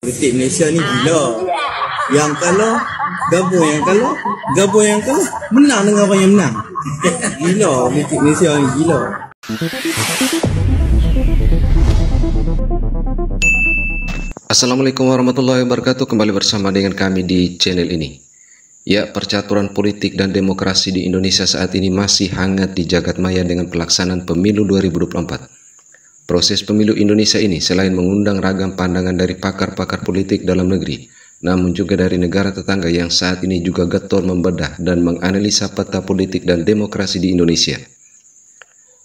Politik Malaysia ni gila. Yang kalah, gabung yang kalah, gabung yang kalah, menang dengan orang yang menang. Gila, politik Malaysia ni gila. Assalamualaikum warahmatullahi wabarakatuh. Kembali bersama dengan kami di channel ini. Ya, percaturan politik dan demokrasi di Indonesia saat ini masih hangat di jagat maya dengan pelaksanaan pemilu 2024. Proses pemilu Indonesia ini selain mengundang ragam pandangan dari pakar-pakar politik dalam negeri, namun juga dari negara tetangga yang saat ini juga getol membedah dan menganalisa peta politik dan demokrasi di Indonesia.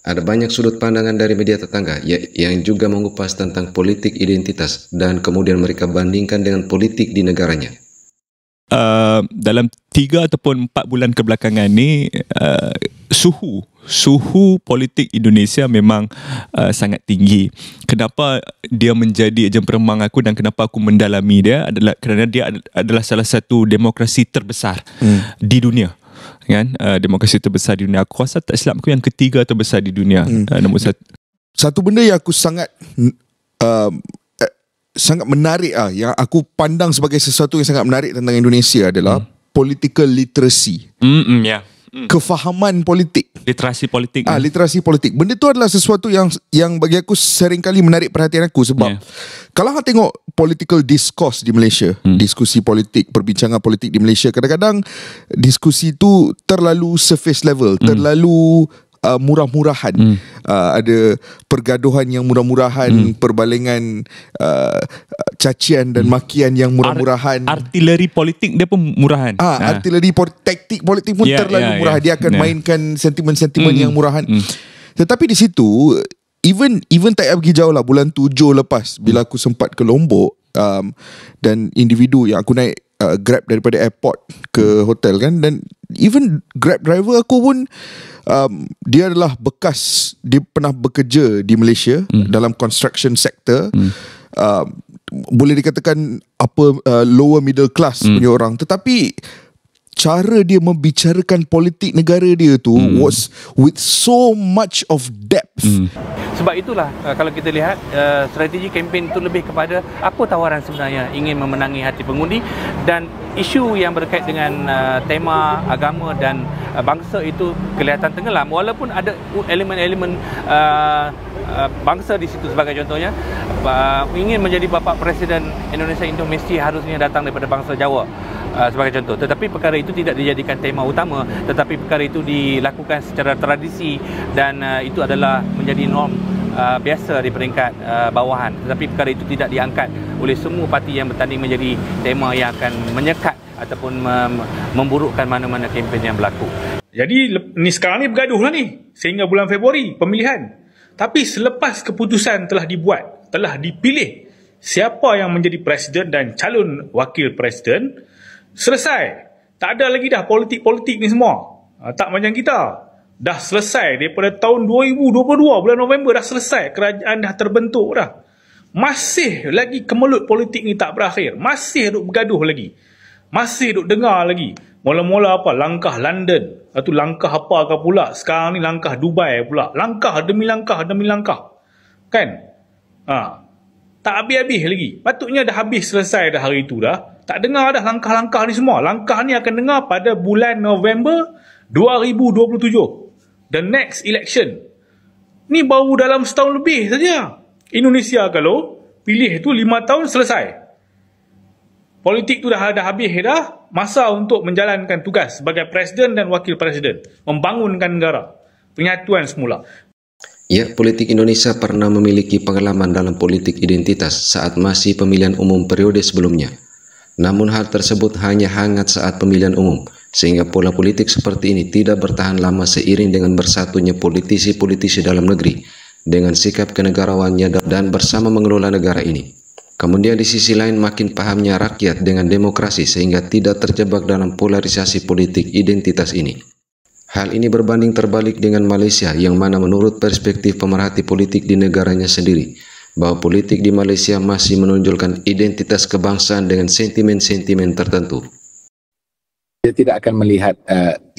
Ada banyak sudut pandangan dari media tetangga yang juga mengupas tentang politik identitas dan kemudian mereka bandingkan dengan politik di negaranya. Dalam 3 ataupun 4 bulan kebelakangan ni, suhu politik Indonesia memang sangat tinggi. Kenapa dia menjadi jemperemang aku dan kenapa aku mendalami dia adalah kerana dia adalah salah satu demokrasi terbesar di dunia. Kan? Demokrasi terbesar di dunia. Aku rasa tak silap aku yang ketiga terbesar di dunia. Nombor satu benda yang aku sangat menarik yang aku pandang sebagai sesuatu yang sangat menarik tentang Indonesia adalah political literacy. Kefahaman politik. Literasi politik. Literasi politik. Benda tu adalah sesuatu yang bagi aku seringkali menarik perhatian aku sebab kalau kita tengok political discourse di Malaysia, diskusi politik, perbincangan politik di Malaysia, kadang-kadang diskusi tu terlalu surface level, terlalu murah-murahan. Ada pergaduhan yang murah-murahan, perbalingan cacian dan makian yang murah-murahan. Artileri politik dia pun murahan. Artileri taktik politik pun terlalu murah. Dia akan mainkan sentimen-sentimen yang murahan. Tetapi di situ even tak payah pergi jauh lah. Bulan 7 lepas bila aku sempat ke Lombok, dan individu yang aku naik Grab daripada airport ke hotel kan, dan even Grab driver aku pun dia adalah dia pernah bekerja di Malaysia dalam construction sector. Boleh dikatakan lower middle class punya orang, tetapi cara dia membicarakan politik negara dia tu was with so much of depth. Sebab itulah kalau kita lihat strategi kempen itu lebih kepada apa tawaran sebenarnya ingin memenangi hati pengundi, dan isu yang berkait dengan tema agama dan bangsa itu kelihatan tenggelam, walaupun ada elemen-elemen bangsa di situ. Sebagai contohnya, ingin menjadi bapa Presiden Indonesia itu mesti harusnya datang daripada bangsa Jawa, sebagai contoh. Tetapi perkara itu tidak dijadikan tema utama, tetapi perkara itu dilakukan secara tradisi dan itu adalah menjadi norm biasa di peringkat bawahan. Tetapi perkara itu tidak diangkat oleh semua parti yang bertanding menjadi tema yang akan menyekat ataupun memburukkan mana-mana kempen yang berlaku. Jadi ni sekarang ni bergaduh lah ni sehingga bulan Februari pemilihan. Tapi selepas keputusan telah dibuat, telah dipilih siapa yang menjadi presiden dan calon wakil presiden, selesai. Tak ada lagi dah politik-politik ni semua. Tak macam kita. Dah selesai daripada tahun 2022 bulan November dah selesai. Kerajaan dah terbentuk dah. Masih lagi kemelut politik ni tak berakhir. Masih duk bergaduh lagi. Masih duk dengar lagi. Mula-mula apa? Langkah London. Lepas tu langkah apakah pula? Sekarang ni langkah Dubai pula. Langkah demi langkah demi langkah. Kan? Tak habis-habis lagi. Patutnya dah habis selesai dah hari itu dah. Tak dengar dah langkah-langkah ni semua. Langkah ni akan dengar pada bulan November 2027. The next election. Ni baru dalam setahun lebih saja. Indonesia kalau pilih tu 5 tahun selesai. Politik tu dah habis dah. Masa untuk menjalankan tugas sebagai presiden dan wakil presiden. Membangunkan negara. Penyatuan semula. Ya, politik Indonesia pernah memiliki pengalaman dalam politik identitas saat masih pemilihan umum periode sebelumnya. Namun hal tersebut hanya hangat saat pemilihan umum, sehingga pola politik seperti ini tidak bertahan lama seiring dengan bersatunya politisi-politisi dalam negeri dengan sikap kenegarawannya dan bersama mengelola negara ini. Kemudian di sisi lain makin pahamnya rakyat dengan demokrasi sehingga tidak terjebak dalam polarisasi politik identitas ini. Hal ini berbanding terbalik dengan Malaysia yang mana menurut perspektif pemerhati politik di negaranya sendiri, bahwa politik di Malaysia masih menonjolkan identitas kebangsaan dengan sentimen-sentimen tertentu. Dia tidak akan melihat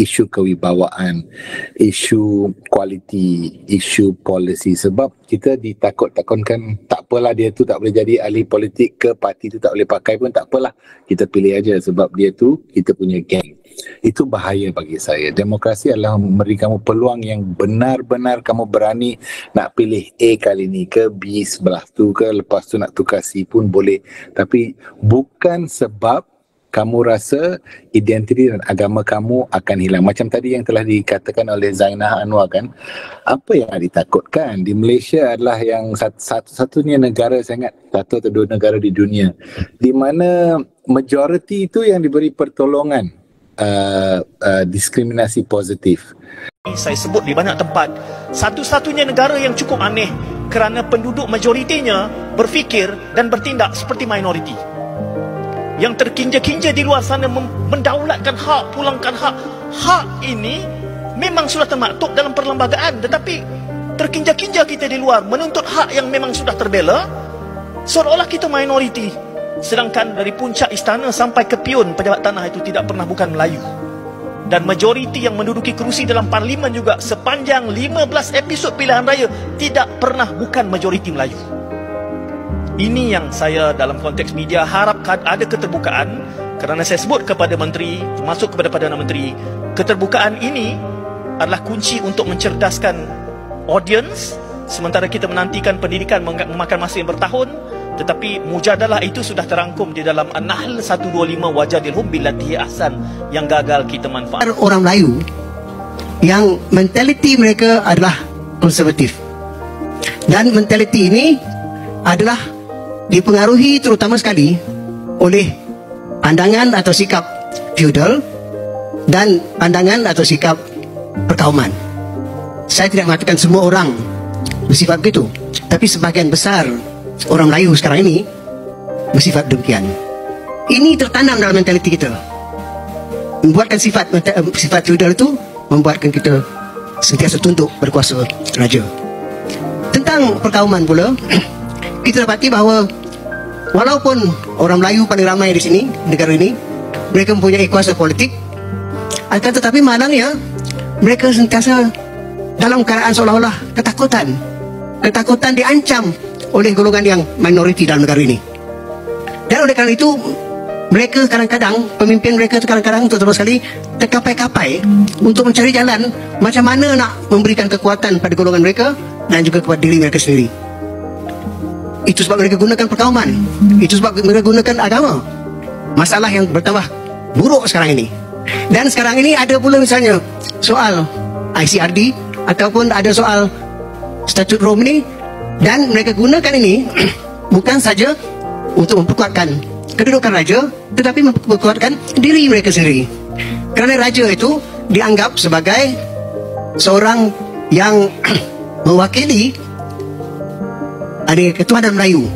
isu kewibawaan, isu kualiti, isu polisi. Sebab kita ditakut-takutkan, tak apalah dia tu tak boleh jadi ahli politik ke, parti tu tak boleh pakai pun tak apalah. Kita pilih aja sebab dia tu kita punya geng. Itu bahaya bagi saya. Demokrasi adalah memberi kamu peluang yang benar-benar kamu berani nak pilih A kali ni ke B sebelah tu ke, lepas tu nak tukar C pun boleh. Tapi bukan sebab kamu rasa identiti dan agama kamu akan hilang. Macam tadi yang telah dikatakan oleh Zainah Anwar kan, apa yang ditakutkan? Di Malaysia adalah yang satu-satunya negara, saya ingat satu atau dua negara di dunia, di mana majoriti itu yang diberi pertolongan diskriminasi positif. Saya sebut di banyak tempat, satu-satunya negara yang cukup aneh kerana penduduk majoritinya berfikir dan bertindak seperti minoriti. Yang terkinja-kinja di luar sana mendaulatkan hak, pulangkan hak. Hak ini memang sudah termaktub dalam perlembagaan, tetapi terkinja-kinja kita di luar menuntut hak yang memang sudah terbela, seolah-olah kita minoriti. Sedangkan dari puncak istana sampai ke pion pejabat tanah itu tidak pernah bukan Melayu. Dan majoriti yang menduduki kerusi dalam parlimen juga sepanjang 15 episod pilihan raya tidak pernah bukan majoriti Melayu. Ini yang saya dalam konteks media harap ada keterbukaan, kerana saya sebut kepada menteri, termasuk kepada Perdana Menteri, keterbukaan ini adalah kunci untuk mencerdaskan audience sementara kita menantikan pendidikan memakan masa yang bertahun. Tetapi mujadalah itu sudah terangkum di dalam An-Nahl 125 wajadilhum billati ahsan yang gagal kita manfaatkan. Orang Melayu yang mentaliti mereka adalah konservatif, dan mentaliti ini adalah dipengaruhi terutama sekali oleh pandangan atau sikap feudal dan pandangan atau sikap perkauman. Saya tidak mengatakan semua orang bersifat begitu, tapi sebahagian besar orang Melayu sekarang ini bersifat demikian. Ini tertanam dalam mentaliti kita, membuatkan sifat feudal itu membuatkan kita sentiasa tunduk berkuasa raja. Tentang perkauman pula, kita dapati bahawa walaupun orang Melayu paling ramai di sini, negara ini, mereka mempunyai kuasa politik, akan tetapi malangnya mereka sentiasa dalam keadaan seolah-olah ketakutan diancam oleh golongan yang minoriti dalam negara ini. Dan oleh kerana itu, mereka kadang-kadang, pemimpin mereka kadang-kadang terutama sekali terkapai-kapai untuk mencari jalan macam mana nak memberikan kekuatan pada golongan mereka dan juga kepada diri mereka sendiri. Itu sebab mereka gunakan perkauman, itu sebab mereka gunakan agama. Masalah yang bertambah buruk sekarang ini. Dan sekarang ini ada pula misalnya soal ICRD ataupun ada soal Statut Rom ini, dan mereka gunakan ini bukan saja untuk memperkuatkan kedudukan raja, tetapi memperkuatkan diri mereka sendiri. Kerana raja itu dianggap sebagai seorang yang mewakili ketuhanan Melayu.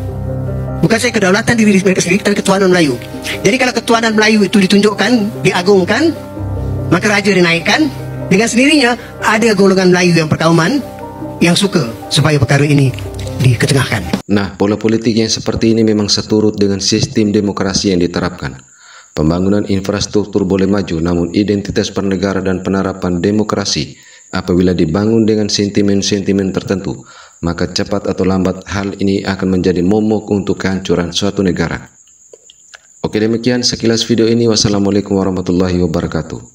Bukan saja kedaulatan diri mereka sendiri, tapi ketuhanan Melayu. Jadi kalau ketuhanan Melayu itu ditunjukkan, diagungkan, maka raja dinaikkan. Dengan sendirinya ada golongan Melayu yang perkauman yang suka supaya perkara ini diketengahkan. Nah, pola politik yang seperti ini memang seturut dengan sistem demokrasi yang diterapkan. Pembangunan infrastruktur boleh maju, namun identitas bernegara dan penerapan demokrasi apabila dibangun dengan sentimen-sentimen tertentu, maka cepat atau lambat hal ini akan menjadi momok untuk kehancuran suatu negara. Oke, demikian sekilas video ini. Wassalamualaikum warahmatullahi wabarakatuh.